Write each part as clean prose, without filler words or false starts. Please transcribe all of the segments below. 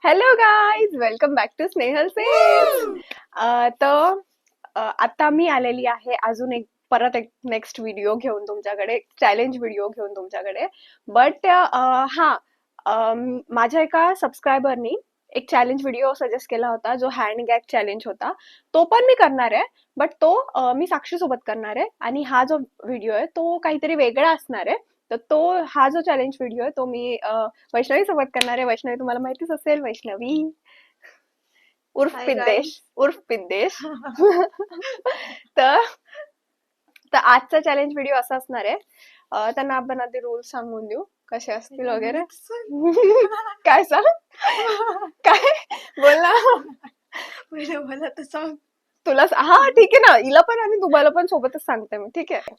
Hello guys, welcome back to Snehal Saves. तर आता मी आलेली आहे अजून परत एक नेक्स्ट व्हिडिओ घेऊन तुमच्याकडे, चॅलेंज व्हिडिओ घेऊन तुमच्याकडे. बट माझ्या एका सबस्क्रायबरनी एक चॅलेंज व्हिडिओ सजेस्ट केला होता जो हँड गॅग चॅलेंज होता. तो पण मी करणार आहे, बट तो मी साक्षी सोबत करणार आहे. आणि हा जो व्हिडिओ आहे तो काहीतरी वेगळा असणार आहे. तर हा जो चॅलेंज व्हिडिओ आहे तो मी वैष्णवी सोबत करणार आहे. वैष्णवी तुम्हाला माहितीच असेल, वैष्णवी उर्फ Hi पिद्देश, guys. उर्फ पिद्देश. तर तर आजचा चॅलेंज व्हिडिओ असा असणार आहे. त्यांना आपण आधी रूल्स सांगून देऊ कसे असतील वगैरे. काय सांग, काय बोल ना. पहिले मला तर सांग. तुला हा ठीक आहे ना, हिला पण आणि तुम्हाला पण सोबतच सांगते मी, ठीक आहे.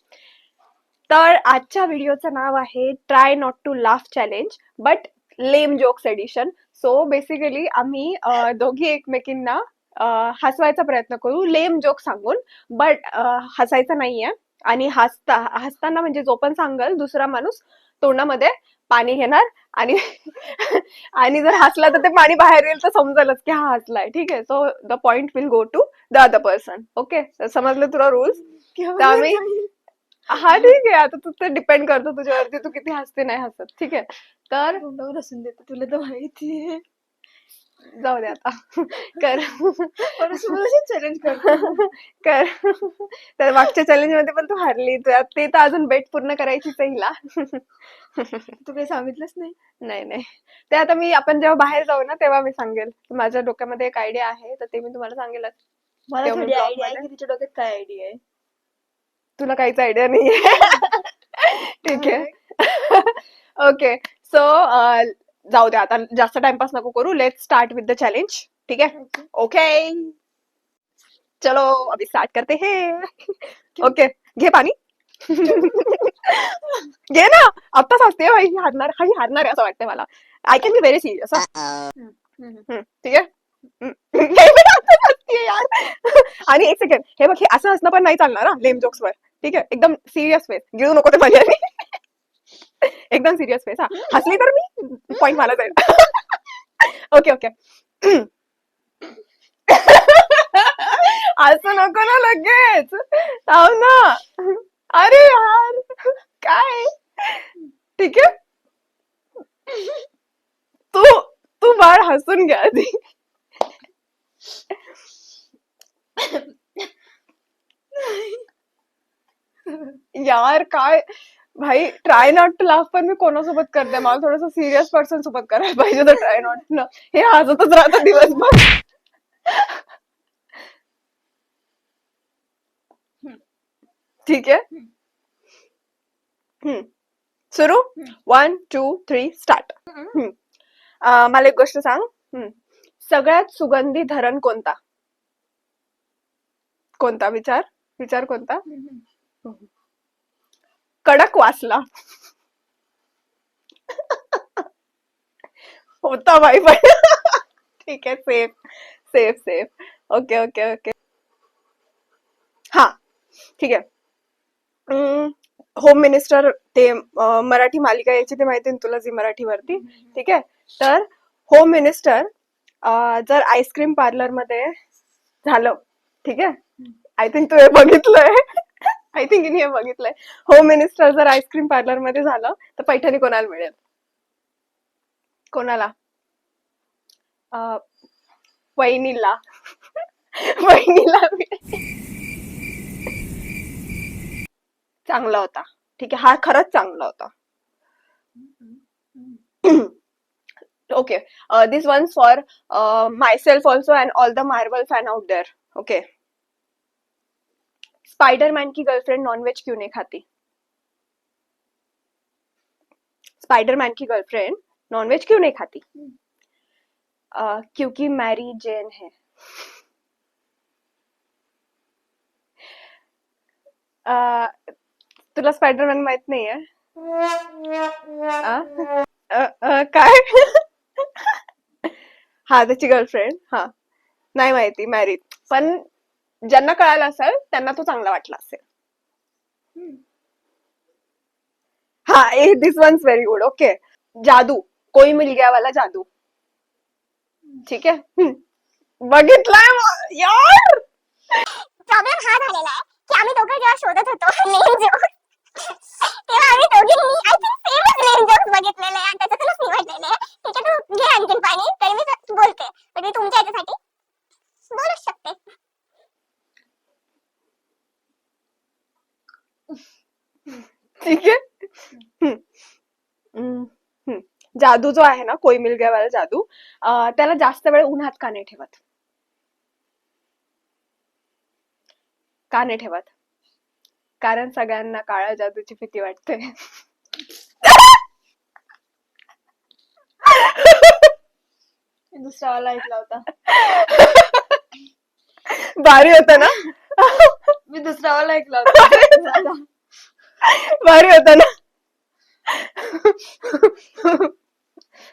तर आजच्या व्हिडिओचं नाव आहे try not to laugh challenge but lame jokes edition. So basically आम्ही दोघी एकमेकींना हसवायचा प्रयत्न करू लेम जोक सांगून, बट हसायचं नाहीये. आणि हसताना म्हणजे जो पण सांगल दुसरा माणूस तोंडामध्ये पाणी घेणार आणि आणि जर हसला तर ते पाणी बाहेर येईल तर समजेलच की हा हसलाय, ठीक आहे. So the point will go to the other person. Okay, समजलं तुला रूल्स? तर आम्ही हा ठीक आहे, आता तू तर डिपेंड करतो तुझ्यावरती, तू किती हसते नाही हसत, ठीक आहे. तर तोंडावर हसून देते, तुला तर माहितीये. जाऊ दे आता. कर चॅलेंज करतो. कर. तर मागच्या चॅलेंज मध्ये पण तू हरली, ते तर अजून बेट पूर्ण करायचीच आहे हिला. तू काही सांगितलंच नाही. नाही नाही, ते आता आपण जेव्हा बाहेर जाऊ ना तेव्हा मी सांगेल. माझ्या डोक्यामध्ये एक आयडिया आहे तर ते मी तुम्हाला सांगेलच. मला तेव्हा मी थोडी ब्लॉग आयडिया आहे मध्ये. की तिच्या डोक्यात काय आयडिया आहे. तुला काहीच आयडिया नाहीये. ठीक आहे. ओके, सो जाऊ दे आता, जास्त टाइमपास नको करू. Let's start with the challenge, ठीक है. ओके, चलो अभी स्टार्ट करते हैं. ओके, घे पाणी. घे ना, आत्ताच हसते भाई. हारणार आहे असं वाटतंय मला. I can be very serious. ठीक आहे. घे बेटा, आत्ताच हसतेय यार. आणि एक सेकंड, हे बघ, हे असं हसणं पण नाही चालणार हा लेम जोक्स वर, ठीक आहे. एकदम सिरियस फेस गिळू नको ते माझ्याने. एकदम सिरियस फेस. हा, हसली तर मी पॉइंट मला जाईल. Okay okay. असं नको ना लगेच, थांब ना. अरे यार, काय. ठीक आहे, तू तू बाळ हसून घ्या आधी. यार काय भाई, ट्राय नॉट टू लाफ पण मी कोणासोबत करते? मला थोडस सिरियस पर्सन सोबत करायला पाहिजे तर ट्राय नॉट ना. हे हसतच राहतं दिवसभर. ठीक आहे, सुरू. 1 2 3 स्टार्ट. मला एक गोष्ट सांग. सगळ्यात सुगंधी धरण कोणता? कोणता? विचार विचार, कोणता? कडक वासला. होता भाई पण. ठीक आहे, safe safe safe. Okay okay okay. हा, ठीक आहे. होम मिनिस्टर, ते मराठी मालिका यायची ते माहिती ना तुला, झी मराठीवरती, ठीक आहे. तर होम मिनिस्टर जर आईस्क्रीम पार्लर मध्ये झालं, ठीक आहे. आय थिंक तू हे बघितलंय. आय थिंक हे बघितलंय. होम मिनिस्टर जर आईस्क्रीम पार्लर मध्ये झालं तर पैठणी कोणाला मिळेल? कोणाला? वहिनीला. वहिनीला मिळेल. चांगला होता, ठीक आहे. हा खरंच चांगला होता. Okay, this one's for myself also and all the Marvel fan out there. Okay. Spiderman की गर्लफ्रेंड नॉनवेज क्यों नहीं खाती? स्पाइडरमैन की गर्लफ्रेंड नॉनवेज क्यों नहीं खाती? क्योंकि मैरी जेन है. तुला स्पाइडरमॅन माहित नाहीये? काय? हा, त्याची गर्लफ्रेंड. हा, नाही माहिती, मॅरिड. पण ज्यांना कळालं असेल त्यांना तो चांगला वाटला असेल. हा, दिस वन्स व्हेरी गुड. ओके, जादू, कोई मिल गया वाला जादू. ठीक आहे. बघितलाय यार. प्रॉब्लेम हा झालेला आहे की आम्ही दोघं जेव्हा शोधत होतो नेम जोक तेव्हा आम्ही दोघींनी आय थिंक सेमच नेम जोक बघितलेले आणि त्याच्यातूनच निवडलेले आहे. ठीक आहे, तू घे आणखीन पाणी तरी मी बोलते, म्हणजे तुमच्या याच्यासाठी बोलूच शकते. ठीक आहे. हम्म. हम्म. हम्म. जादू जो आहे ना, कोई मिल गया वाला जादू, त्याला जास्त वेळ उन्हात का नाही ठेवत? का नाही ठेवत? कारण सगळ्यांना काळ्या जादूची भीती वाटते. मी दुसरा वाला ऐकला होता. भारी होता ना. मी दुसरा वाला ऐकला होता. भारी होता ना.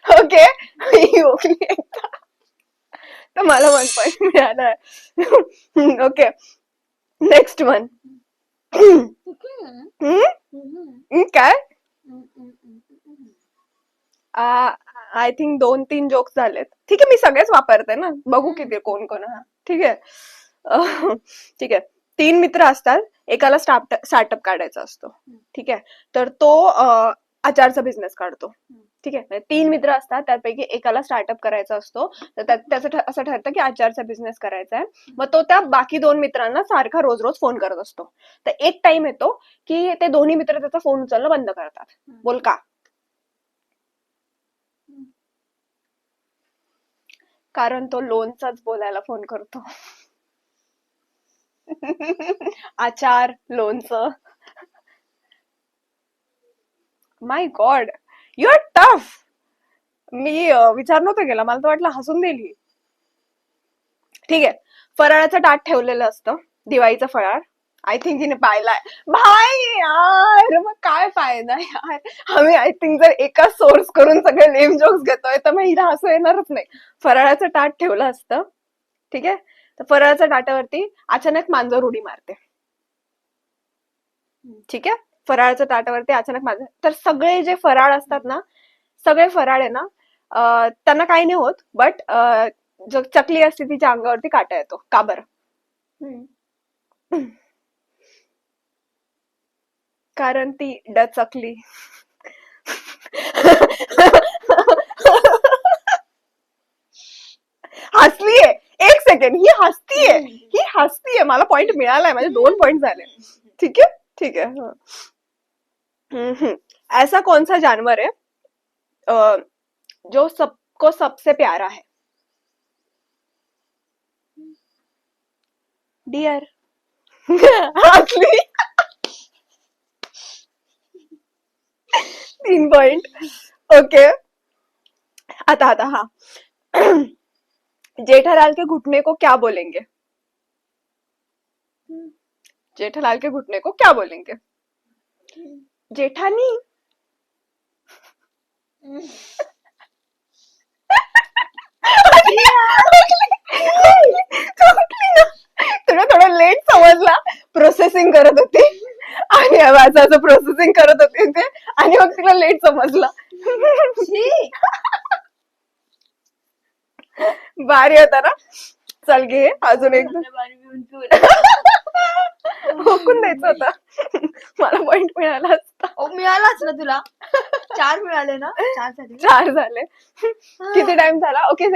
ओके. ही ओकली एकदा. तर मला 1 पॉइंट मिळालाय. Okay, next one. काय? आय थिंक 2-3 जोक्स झालेत. ठीक आहे, मी सगळेच वापरते ना, बघू किती कोण कोण. हा ठीक आहे. ठीक आहे. 3 मित्र असतात, एकाला स्टार्टअप काढायचा असतो. ठीक आहे, तर तो आचारचा बिझनेस काढतो. ठीक आहे, 3 मित्र असतात, त्यापैकी एकाला स्टार्टअप करायचा असतो, तर त्याचं असं ठरतं की आचारचा बिझनेस करायचा आहे. मग तो त्या बाकी 2 मित्रांना सारखा रोज रोज फोन करत असतो. तर एक टाइम येतो की ते दोन्ही मित्र त्याचा फोन उचलणं बंद करतात. बोल का? कारण तो लोनचाच बोलायला फोन करतो. आचार, लोणचं. माय गॉड, यू आर टफ. मी विचार नव्हता केला, मला तर वाटलं हसून दिली. ठीक आहे, फराळाचं ताट ठेवलेलं असतं, दिवाळीचं फराळ. आय थिंक हिने पाहिलाय. भाई यार, मग काय फायदा यार. आम्ही आय थिंक जर एका सोर्स करून सगळे नेम जोक्स घेतोय तर मग हिला हसू येणारच नाही. फराळाचं ताट ठेवलं असतं. ठीक आहे, तर फराळाच्या ताटावरती अचानक मांजर उडी मारते. ठीक आहे, फराळाच्या ताटावरती अचानक मांजर. तर सगळे जे फराळ असतात ना, सगळे फराळ आहे ना, त्यांना काही नाही होत, बट जो चकली असते तिच्या अंगावरती काटा येतो. का बरं? कारण ती डचकली. हसलीये. 1 सेकंड, ही हसतीये. ही हसतीये. मला पॉइंट मिळालाय, माझे 2 पॉइंट झाले. ठीक है, ठीक है. हाँ. ऐसा कौन सा जानवर है जो सबको सबसे प्यारा है? डियर. हसली. 3 पॉइंट. ओके, आता हाँ. जेठालाल के घुटने को क्या बोलेंगे? जेठालाल के घुटने को क्या बोलेंगे? जेठानी. तुला थोडं लेट समजला, प्रोसेसिंग करत होती आणि असं प्रोसेसिंग करत होती ते, आणि मग तिला लेट समजला. भारी होता ना. चल घे अजून एक. हुकून द्यायचं होतं, मला पॉइंट मिळाला असता. मिळालाच ना तुला. 4 मिळाले ना. 4 झाले. 4 झाले. किती टाइम झाला? ओके,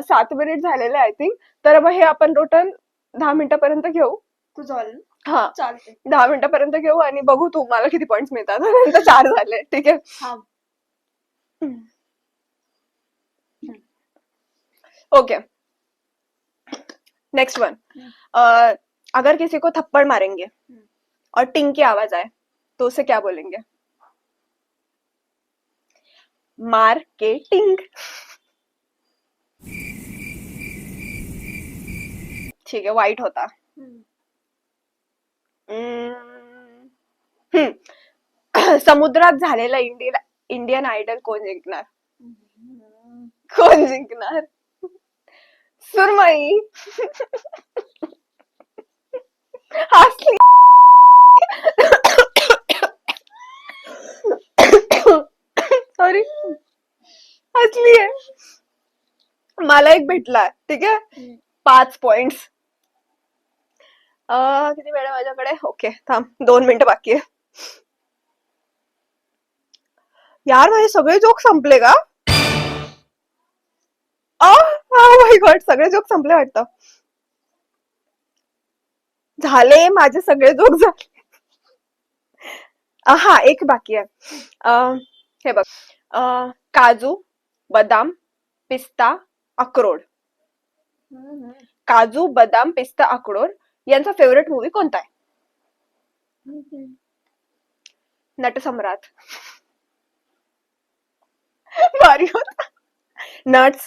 7 मिनिट झालेले आय थिंक. तर मग हे आपण टोटल 10 मिनिटापर्यंत घेऊ. तू चालेल. हा, चालते. 10 मिनिटापर्यंत घेऊ आणि बघू तू मला किती पॉइंट्स मिळतात. नंतर 4 झाले. ठीक आहे. हा. Okay, next one. अगर किसी को थप्पड़ मारेंगे और टिंग की आवाज आए तो उसे क्या बोलेंगे? मार्केटिंग. ठीक आहे, वाईट होता. समुद्रात झालेला इंडियन आयडल कोण जिंकणार? कोण जिंकणार? सुरमई. हसली. सॉरी, हसली आहे. मला एक भेटला, ठीक आहे. 5 पॉइंट्स. किती वेळ आहे माझ्याकडे? ओके, थांब, 2 मिनिटं बाकी आहे. यार माझे सगळे जोक संपले का? माय गॉड, सगळे जोक संपले वाटतं. झाले माझे सगळे जोक झाले. हा, एक बाकी आहे. हे बघ, काजू, बदाम, पिस्ता, अक्रोड. काजू, बदाम, पिस्ता, अक्रोड यांचा फेवरेट मूवी कोणता आहे? नटसम्राट. भारी होता. नट्स,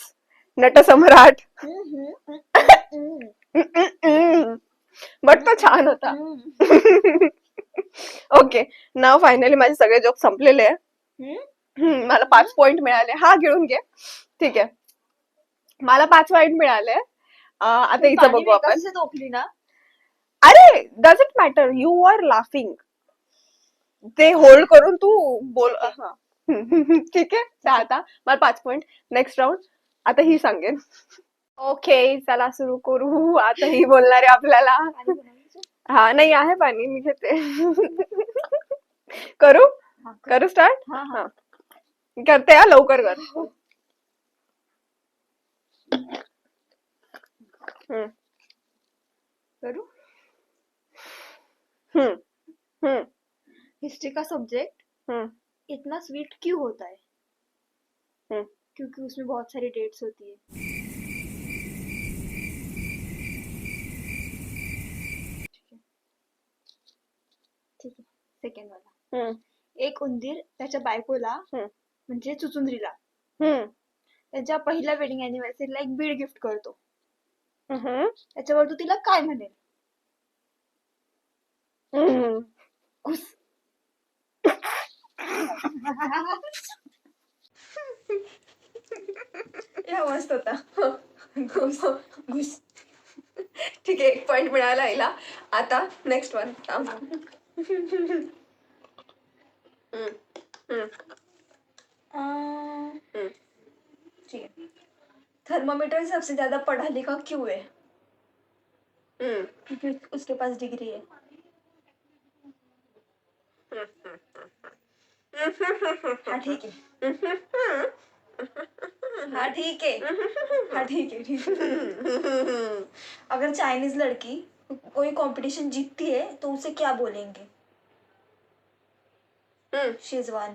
नटसम्राट. बट तो छान होता. ओके, नाव फायनली माझे सगळे जोक संपलेले आहे. मला 5 पॉइंट मिळाले. हा, गिळून घे. ठीक आहे, मला 5 पॉइंट मिळाले. आता इथं बघू आपण. टोकली ना. अरे, does it matter, you are laughing. ते होल्ड करून तू बोल. हा. ठीक आहे, तर आता मला 5 पॉइंट. नेक्स्ट राऊंड आता ही सांगेन. ओके, चला सुरू करू. आता ही बोलणार आहे आपल्याला. हा, नाही आहे पाणी, मी घेते. करू करू स्टार्ट. हा, करते. हा, लवकर कर. करू. हम्म. हिस्ट्री का सब्जेक्ट इतना स्वीट क्यों होता है? क्योंकि उसमें बहुत सारी डेट्स होती है. ठीक आहे, सेकंड वाला. एक उंदीर त्याच्या बायकोला म्हणजे चुचुंदरीला त्यांच्या पहिल्या वेडिंग अॅनिव्हर्सरीला एक बीड गिफ्ट करतो. त्याच्यावर तू तिला काय म्हणेल? घुस. या मस्त होता. घुस. ठीक आहे, 1 पॉइंट मिळाला हिला. आता नेक्स्ट वन. ठीक है. थर्मामीटर सबसे ज्यादा पढ़ा लिखा क्यों है? क्योंकि उसके पास डिग्री है. हाँ ठीक है. हाँ ठीक है. हाँ ठीक है, ठीक है. अगर चाइनीज लड़की कोई कंपटीशन जीतती है तो उसे क्या बोलेंगे? शेजवान.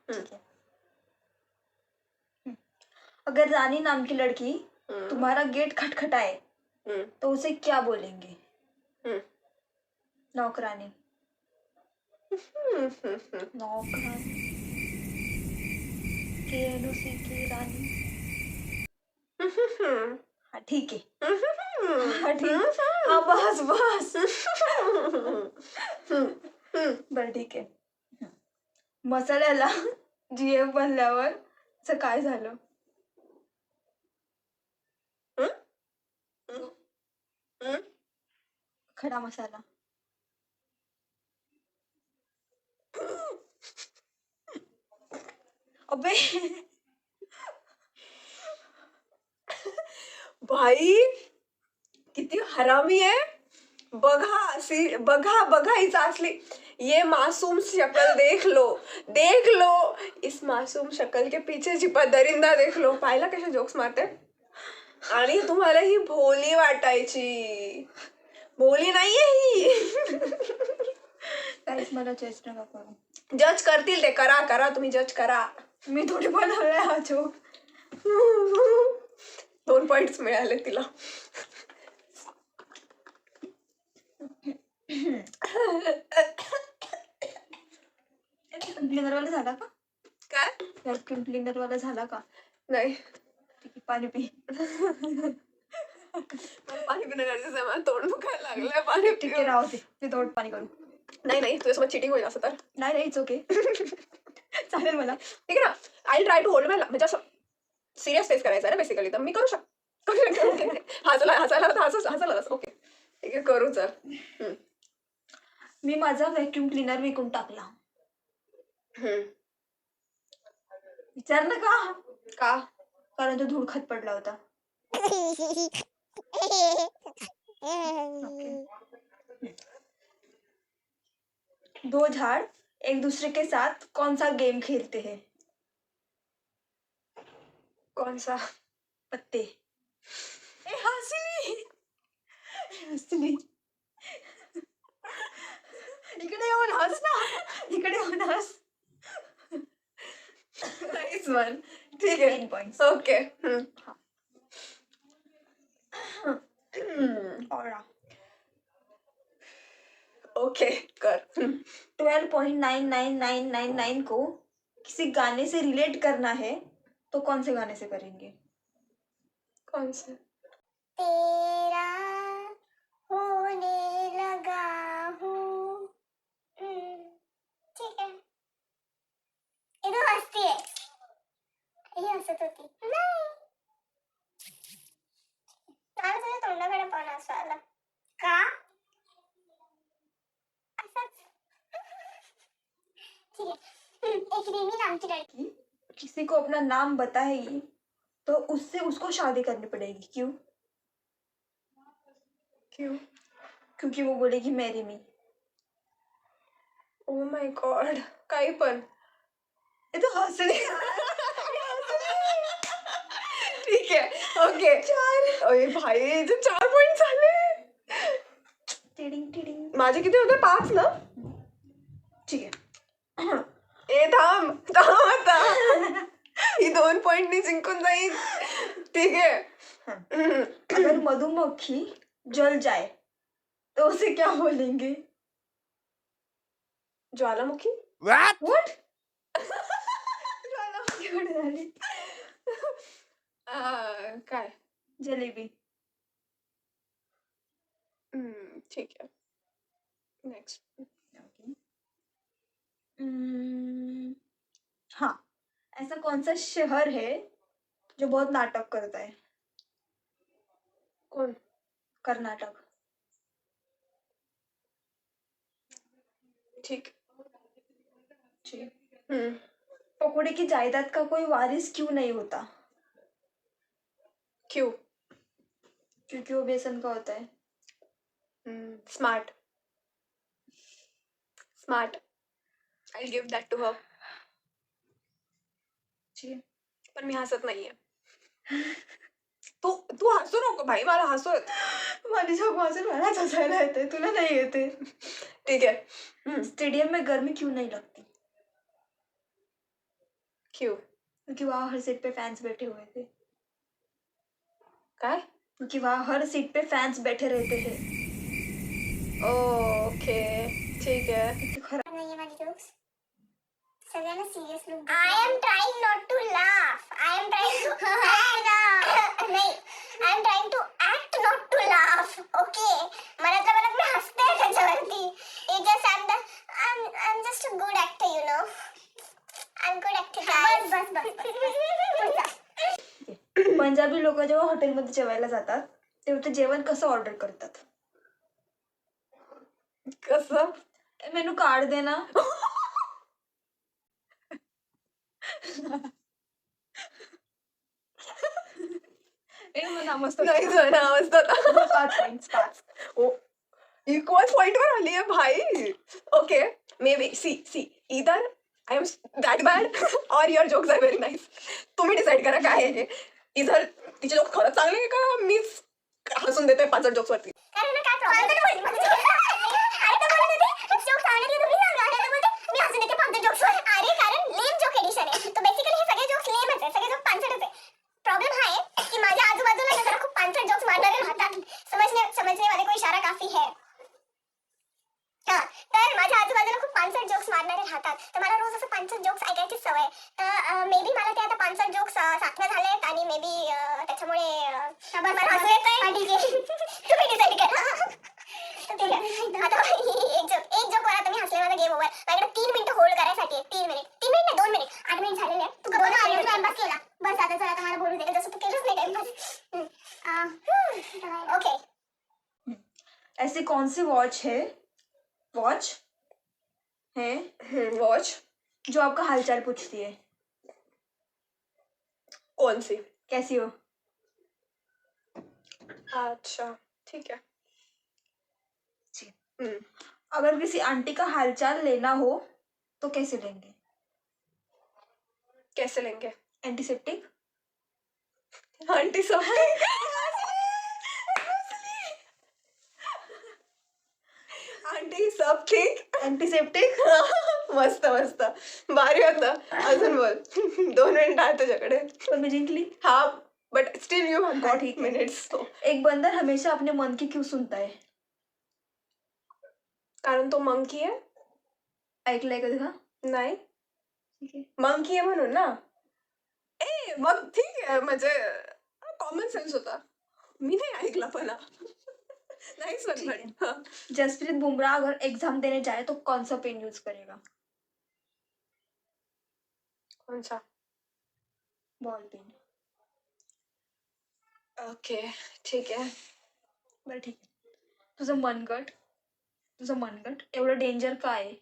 ठीक है. अगर रानी नाम की लड़की तुम्हारा गेट खटखटाए तो उसे क्या बोलेंगे? नौकरानी. नौकरानी. KNOC की रानी. हाँ ठीक है. हाँ ठीक. हाँ बस बस. बरं ठीक आहे. मसाल्याला GF बनल्यावर असं काय झालं? खडा मसाला. अबे भाई किती हरामी है. बघा बघा हिचा असली. ये मासूम शक्ल देख लो. इस मासूम शक्ल के पीछे छिपा दरिंदा देख लो. पाहिला कशा जोक्स मारते. आणि तुम्हाला ही भोली वाटायची. भोली नाहीये ही. काहीच मला जज नका करू. जज करतील ते. करा तुम्ही जज करा. मी थोडी बनवलाय हा जोक. 2 पॉइंट्स मिळाले तिला. क्लिनर वाला झाला का? काय? व्हॅक्यूम क्लिनर वाला झाला का? नाही, ठीक आहे, पाणी पी. मला पाणी पिणं गरजेचं आहे. मला तोंड दुखायला लागलंय. पाणी ठीक आहे, राहू दे. मी थोडं पाणी करू. नाही, तुझ्यासोबत चिटिंग होईल असं तर. नाही इट्स ओके. चालेल मला. ठीक आहे ना. आय ट्राय टू होल्ड माय, म्हणजे असं सिरियस फेस करायचं आहे ना बेसिकली, तर मी करू शकतो. हसायला. ओके ठीक आहे, करू सर. मी माझा व्हॅक्यूम क्लिनर विकून टाकला. विचारलं का? का? कारण तो धूळ खात पडला होता. दो झाड़ एक दूसरे के साथ कौन सा गेम खेलते हैं? कौन सा? पत्ते. ए हसली इकडे येऊन हस ना, इकडे येऊन हस. Nice one. ठीक आहे. 10 points. ओके. और ओके कर. 12.99999 को किसी गाने से रिलेट करना है तो कौन से गाने से करेंगे? कौन से? तेरा होने लगा हूँ. ठीक है. ये तो हंसती है. ही हसत होती. नाही. मला तुझ्या तोंडाकडे पण हसू आलं. का? असंच. ठीक है. एक रिमी नाम की लड़की. किसी को अपना नाम बताएगी तो उससे उसको शादी करनी पड़ेगी. क्यों? क्यों? क्योंकि वो बोलेगी marry me. Oh my God. काही पण. ये तो हंसली. ठीक आहे. ओके. अरे भाई इथे 4 पॉइंट झाले. Tiding tiding. माझे किती होते? 5 ना? ठीक है. ए थांब आता. ही 2 पॉइंटनी जिंकून जाईल. ठीक आहे. अगर मधुमक्खी जल जाए तो उसे क्या बोलेंगे? ज्वालामुखी. What? ज्वालामुखी कुठे झाली? काय? जलेबी. ठीक आहे. नेक्स्ट. हाँ, ऐसा कौन सा शहर है जो बहुत नाटक करता है? कोण? कर्नाटक. ठीक. पकोड़े की जायदाद का कोई वारिस क्यों नहीं होता? क्यों? क्योंकि वो बेसन का होता है. Smart. Smart. I give that to her. पण मी हसत नाहीये. तू हसू नको भाई. मला हसू येत. माझी झोप वाजून मलाच हसायला येते. तुला नाही येते. ठीक आहे. स्टेडियम में गर्मी क्यों नहीं लगती? क्यों? क्योंकि वहाँ हर सीट पे फैंस बैठे हुए थे. काय? क्योंकि वहाँ हर सीट पे फैंस बैठे रहते हैं. ओके. ठीक आहे. खरं. नाही माझी जोक्स. सगळ्यांना serious look. I am trying not to laugh. I am trying to नाही. I am trying to act not to laugh. Okay. मनातल्या मनात मी हसते त्याच्यावरती. It just I am just a good actor you know. I am good actor. बस. पंजाबी लोक जेव्हा हॉटेलमध्ये जेवायला जातात तेव्हा ते जेवण कसं ऑर्डर करतात? कसं? मेनू कार्ड दे ना. नाही जण असतात. 5 points. 5. इक्वल पॉइंटवर आली आहे भाई. ओके. मे बी सी इधर I am that bad or your jokes are very nice. तुम्ही डिसाईड करा काय आहे. इधर तिचे जोक्स खरंच चांगले आहे का मीच हसून देते 5 जोक्स वरती. कारण ना काय प्रॉब्लेम आहे अरे तर बोलत होते जोक सांगण्यात तुम्ही सांगा. अरे तर बोलते मी हसून येते 5 जोक्स वर. अरे कारण लेम जोक एडिशन आहे. तो बेसिकली हे सगळे जोक्स लेमच आहे. सगळे जोक 5च आहे. प्रॉब्लेम हा आहे की माझ्या आजूबाजूला ना जरा खूप 5 जोक्स मारणारे राहतात. समजने वाले को इशारा काफी है. तर माझ्या आजूबाजूला खूप 5 जोक्स मारणारे राहतात. तर मला रोज असं 5 जोक्स ऐकायची सवय. तर मे बी मला ते आता 5 जोक्स साठव्या झालेत आणि मे बी त्याच्यामुळे मला हसू येतंय. तुम्ही डिसाईड करा. ठीक आहे. आता एक जोक वर आता मी हसले. माझा गेम ओव्हर. माझ्याकडे 3 मिनिटं होल्ड करायसाठी आहे. 3 मिनिट. 3 मिनिट नाही 2 मिनिट. 8 मिनिट झालेले आहे. तू गप्प टाइमपास केला. बस आता चल आता मला बोलू दे. जसं तू केलंच नाही टाइमपास. ओके. ऐसी कौन सी वॉच है जो आपका हालचाल पूछती है। कौन सी? कैसी हो? अच्छा ठीक है। जी। हम्म, अगर किसी आंटी का हालचाल लेना हो तो कैसे लेंगे? कैसे लेंगे? एंटीसेप्टिक। आंटी सब आंटी सब ठीक. एंटीसेप्टिक. मस्त मस्त, भारी होता. अजून बोल. 2 मिनिट आहे तुझ्याकडे. पण मी जिंकली. हा, बट स्टिल यू हॅव हाँ, गॉट ठीक है. मिनिट्स. एक बंदर हमेशा अपने मन की क्यों सुनता है? कारण तो मंकी आहे. ऐकलंय कधी का? नाही, ठीक आहे. मंकी आहे म्हणून ना. मग ठीक आहे, म्हणजे कॉमन सेन्स होता. मी नाही ऐकला पण हा. नाही सर ठीक है. पण जसप्रीत बुमराह अगर एग्जाम देने जाए तो कौन सा पेन यूज करेगा? कोणचा? Ball pen. ओके ठीक आहे. बरं ठीक आहे. तुझं मनगट एवढं डेंजर का आहे?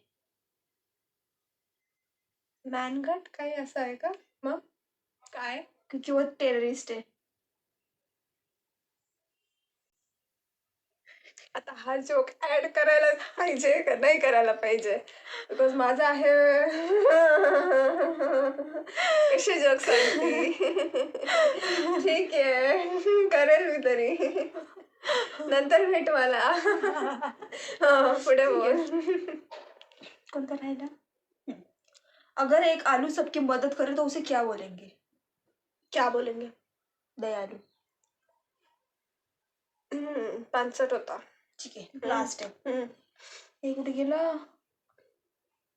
मॅनगट काही असं आहे का? मग काय? क्योंकि वो टेररिस्ट है. आता हा जोक ऍड करायला पाहिजे का नाही करायला पाहिजे? बिकॉज माझा आहे. कसे जोक सांगती? ठीक आहे, करेल मी तरी. नंतर भेट मला. पुढे बोल. कोणता राहिला? अगर एक आलू सबकी मदद करे तो उसे क्या बोलेंगे? क्या बोलेंगे? दयालु. पानसट होता. ठीक है, लास्ट है. हम्म. ये कुठे गेला?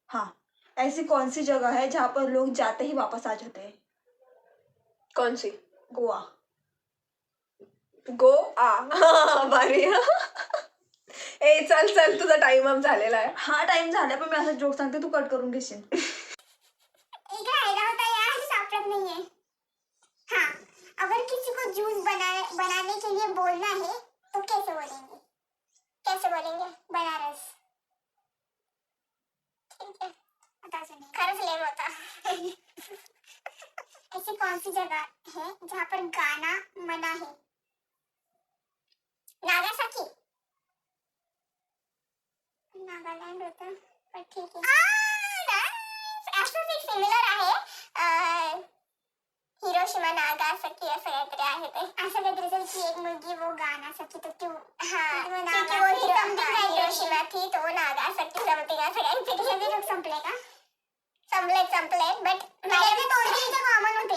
हाँ, ऐसी कौन सी जगह है जहाँ पर लोग जाते ही वापस आ जाते हैं? कौन सी? गोवा. भारी. ए चल चल, तुझा टाइम अप झालेला आहे. हा टाइम झाला, पण मी असं जोक सांगते, तू कट करून घेशील. एक राहिला होता यार, सापडत नाहीये. हाँ, अगर किसी को जूस बनाने के लिए बोलना है तो कैसे बोलेंगे? कैसे बोलेंगे? बनारस. ठीक है, आता सुनिए. खरंच लेम होता. ऐसी कौन सी जगह है जहाँ पर गाना मना है? नागासाकी. नागालँड होतं, पण ठीक आहे. असंच एक सिमिलर आहे. हिरोशिमा नागासाकी असं काहीतरी आहे ते. असं काहीतरी असेल की एक मुलगी वो गानासाकी तो क्यों. हाँ, क्योंकि वो हिरोशिमा थी तो नागासाकी समथिंग असं काहीतरी. हे लोक संपले का? संपले बट माझ्याकडे 2-3 इथे कॉमन होते.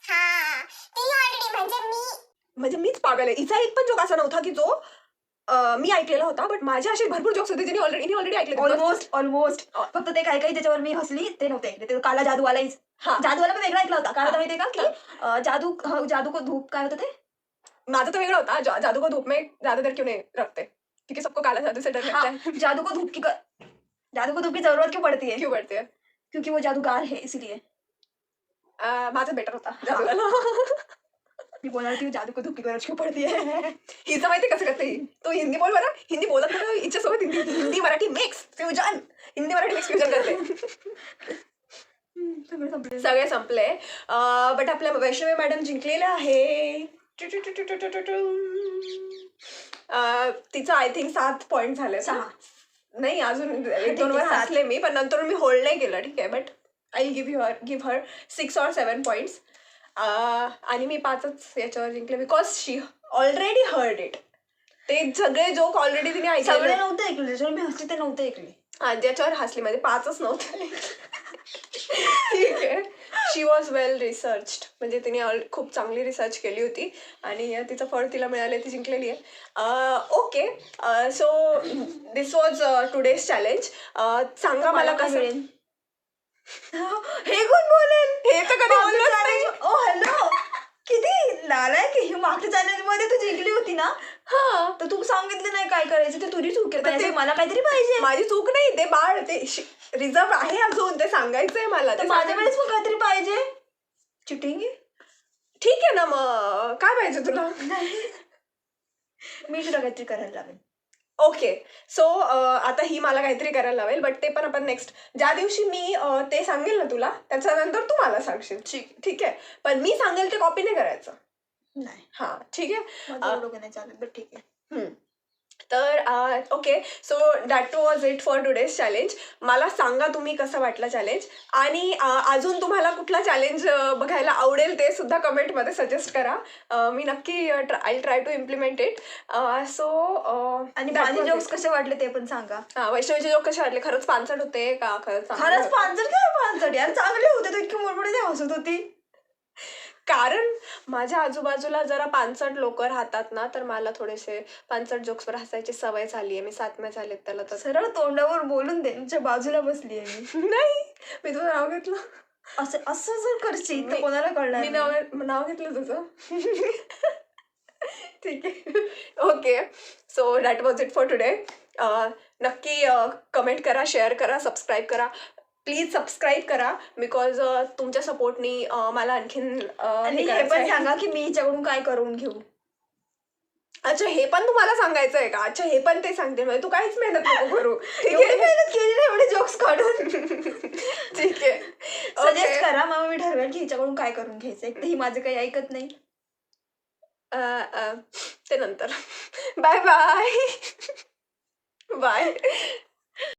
हा, ती ऑलरेडी म्हणजे मीच पागल आहे. हिचा एक पण जोक असा नव्हता की जो मी ऐकलेला होता, बट माझे असे भरपूर जोक्स होते जिने ऑलरेडी ऐकले. ऑलमोस्ट फक्त ते काही त्याच्यावर मी हसली ते नव्हते ऐकले. ते काला जादूवाला. हा, जादूवाला पण वेगळा ऐकला होता. काय होता माहितीये का की जादू को धूप काय होतं ते? माझा तो वेगळा होता. जादू को धूप में ज्यादातर क्यों नहीं रखते, क्योंकि सबको काला जादू से डर लगता हाँ, है. जादू को धूप की जरूरत क्यों पड़ती है? क्यों पडते? क्योंकि वो जादूगार है इसीलिए. माझा बेटर होता जादूवाला. मी बोलणार की जादू को धूप की गरज क्यों पड़ती है. हिचं माहिती कसं करते ही? तो हिंदी बोल बरं. हिंदी बोलत नाही, हिच्यासोबत Hindi Marathi mix fusion. Hindi Marathi mix fusion करते. सगळे संपले. बट आपल्या वैष्णवी मॅडम जिंकलेल्या आहे. तिचं आय थिंक 7 पॉइंट झाले. 6. नाही, अजून 1-2 वर हसले मी, पण नंतर मी होल्ड नाही केलं. ठीक आहे, but I give her 6 or 7 points. आणि मी 5च याच्यावर जिंकले because she already heard it. ते सगळे जोक ऑलरेडी तिने सगळे ऐकले. नव्हते ऐकले, ज्याच्यावर मी हसली ते नव्हते ऐकले. हा, ज्याच्यावर हसली म्हणजे 5च नव्हते. ठीक आहे. शी वॉज वेल रिसर्च्ड, म्हणजे तिने खूप चांगली रिसर्च केली होती आणि तिचं फळ तिला मिळाले, ती जिंकलेली आहे. Okay, so this was today's challenge. सांगा मला कसं मिळेल. हे कोण बोलेल? हे तर कधी बोललोच नाही. ओ हॅलो, किती नालायक आहे. मागच्या चॅलेंज मध्ये तू जिंकली होती ना. हा, तर तू सांगितलं नाही काय करायचं, ते तुझी चूक पण आहे. ते मला काहीतरी पाहिजे. माझी चूक नाही, ते बाळ ते रिझर्व आहे अजून, ते सांगायचंय मला. तर माझ्या वेळेस मग काहीतरी पाहिजे. चिटिंग आहे. ठीक आहे ना, मग काय पाहिजे तुला? मी तुला काहीतरी करायला लागेल. ओके. सो आता ही मला काहीतरी करायला लावेल, बट ते पण आपण नेक्स्ट ज्या दिवशी मी ते सांगेल ना तुला, त्याच्यानंतर तू मला सांगशील. ठीक आहे. पण मी सांगेल ते कॉपी नाही करायचं. नाही हा ठीक आहे. माझं डोकं नाही चालत बट ठीक आहे. तर okay, so that was it for today's challenge. मला सांगा तुम्ही कसं वाटलं चॅलेंज, आणि अजून तुम्हाला कुठला चॅलेंज बघायला आवडेल ते सुद्धा कमेंटमध्ये सजेस्ट करा. मी नक्की I try to implement it. So आणि माझे जोक्स कसे वाटले ते पण सांगा. हा, वैष्णवीचे जोक कसे वाटले? खरंच पानसट होते का? खरंच खरंच पानसट काय पानसट यार, चांगले होते. तो इतकी मोठमोठे हसत होती. कारण माझ्या आजूबाजूला जरा पानसट लोक राहतात ना, तर मला थोडेसे पानसट जोक्सवर हसायची सवय झाली आहे. मी 7 झालेत त्याला. तर सरळ तोंडावर बोलून दे, तुमच्या बाजूला बसली आहे मी. नाही, मी तुझं नाव घेतलं. असं असं जर करशील तर कोणाला कळणार मी नाही. नाव घेतलं तुझं. ठीक आहे. Okay, so that was it for today. नक्की कमेंट करा, शेअर करा, सबस्क्राईब करा. प्लीज सबस्क्राईब करा, बिकॉज तुमच्या सपोर्टनी मला आणखीन आणि हे पण सांगा की मी हिच्याकडून काय करून घेऊ. अच्छा, हे पण तुम्हाला सांगायचं आहे का? अच्छा, हे पण ते सांगते. म्हणजे तू काहीच मेहनत नको करू. ठीक एवढी आहे. मेहनत केली नाही एवढे जोक्स काढून. ठीक आहे. सजेस्ट करा, मग मी ठरवेल की हिच्याकडून काय करून घ्यायचं. एक तर ही माझं काही ऐकत नाही. ते नंतर. Bye bye. बाय.